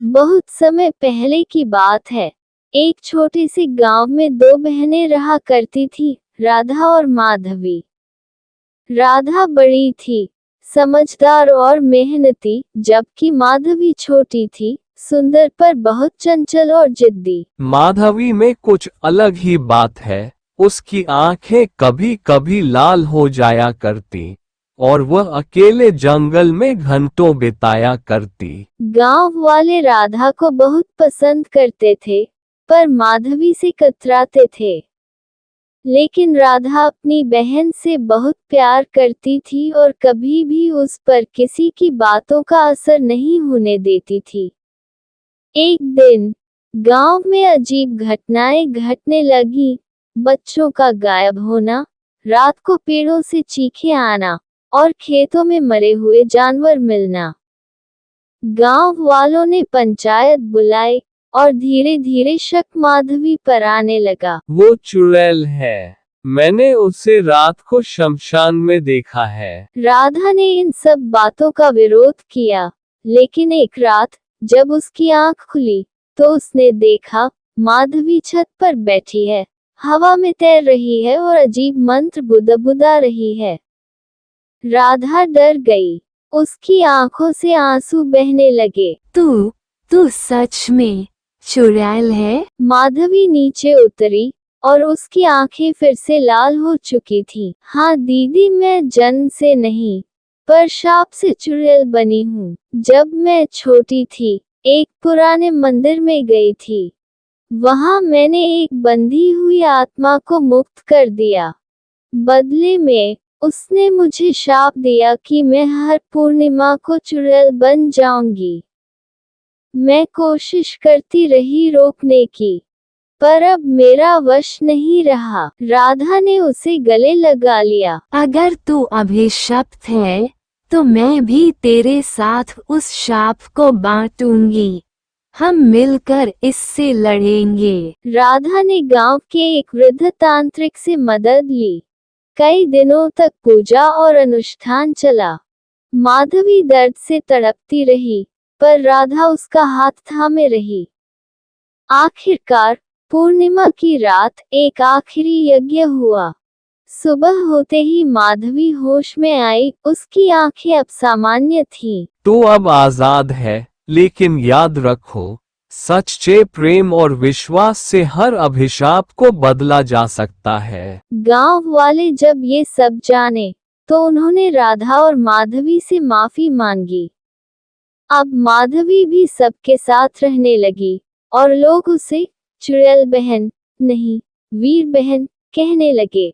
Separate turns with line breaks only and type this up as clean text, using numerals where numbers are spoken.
बहुत समय पहले की बात है। एक छोटे से गांव में दो बहनें रहा करती थी, राधा और माधवी। राधा बड़ी थी, समझदार और मेहनती, जबकि माधवी छोटी थी, सुंदर पर बहुत चंचल और जिद्दी।
माधवी में कुछ अलग ही बात है। उसकी आंखें कभी कभी लाल हो जाया करती और वह अकेले जंगल में घंटों बिताया करती।
गांव वाले राधा को बहुत पसंद करते थे, पर माधवी से कतराते थे। लेकिन राधा अपनी बहन से बहुत प्यार करती थी और कभी भी उस पर किसी की बातों का असर नहीं होने देती थी। एक दिन गांव में अजीब घटनाएं घटने लगी। बच्चों का गायब होना, रात को पेड़ों से चीखे आना और खेतों में मरे हुए जानवर मिलना। गांव वालों ने पंचायत बुलाई और धीरे धीरे शक माधवी पर आने लगा।
वो चुड़ैल है। मैंने उसे रात को शमशान में देखा है।
राधा ने इन सब बातों का विरोध किया, लेकिन एक रात जब उसकी आंख खुली तो उसने देखा माधवी छत पर बैठी है, हवा में तैर रही है और अजीब मंत्र बुदबुदा रही है। राधा डर गई, उसकी आंखों से आंसू बहने लगे।
तू सच में चुड़ैल है?
माधवी नीचे उतरी और उसकी आंखें फिर से लाल हो चुकी थी। हाँ दीदी, मैं जन्म से नहीं, पर शाप से चुड़ैल बनी हूँ। जब मैं छोटी थी, एक पुराने मंदिर में गई थी। वहाँ मैंने एक बंधी हुई आत्मा को मुक्त कर दिया। बदले में उसने मुझे शाप दिया कि मैं हर पूर्णिमा को चुड़ैल बन जाऊंगी। मैं कोशिश करती रही रोकने की, पर अब मेरा वश नहीं रहा। राधा ने उसे गले लगा लिया।
अगर तू अभिशप्त है, तो मैं भी तेरे साथ उस शाप को बांटूंगी। हम मिलकर इससे लड़ेंगे।
राधा ने गांव के एक वृद्ध तांत्रिक से मदद ली। कई दिनों तक पूजा और अनुष्ठान चला। माधवी दर्द से तड़पती रही, पर राधा उसका हाथ थामे रही। आखिरकार पूर्णिमा की रात एक आखिरी यज्ञ हुआ। सुबह होते ही माधवी होश में आई, उसकी आंखें अब सामान्य थीं।
तो अब आजाद है, लेकिन याद रखो, सच्चे प्रेम और विश्वास से हर अभिशाप को बदला जा सकता है।
गांव वाले जब ये सब जाने, तो उन्होंने राधा और माधवी से माफी मांगी। अब माधवी भी सबके साथ रहने लगी और लोग उसे चुड़ैल बहन नहीं, वीर बहन कहने लगे।